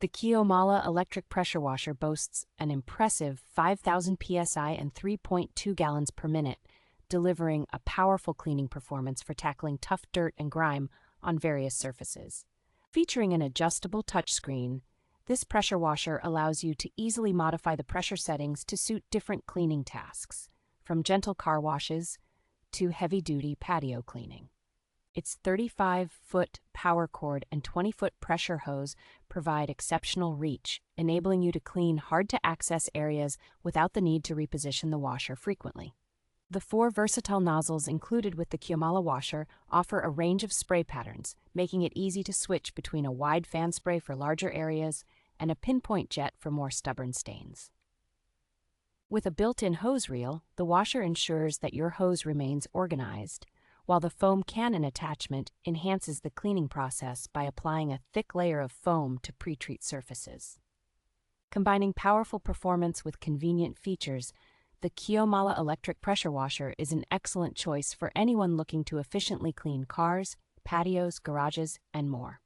The QIOMALA Electric Pressure Washer boasts an impressive 5,000 psi and 3.2 gallons per minute, delivering a powerful cleaning performance for tackling tough dirt and grime on various surfaces. Featuring an adjustable touchscreen, this pressure washer allows you to easily modify the pressure settings to suit different cleaning tasks, from gentle car washes to heavy-duty patio cleaning. Its 35-foot power cord and 20-foot pressure hose provide exceptional reach, enabling you to clean hard-to-access areas without the need to reposition the washer frequently. The 4 versatile nozzles included with the QIOMALA washer offer a range of spray patterns, making it easy to switch between a wide fan spray for larger areas and a pinpoint jet for more stubborn stains. With a built-in hose reel, the washer ensures that your hose remains organized, while the foam cannon attachment enhances the cleaning process by applying a thick layer of foam to pre-treat surfaces. Combining powerful performance with convenient features, the QIOMALA Electric Pressure Washer is an excellent choice for anyone looking to efficiently clean cars, patios, garages, and more.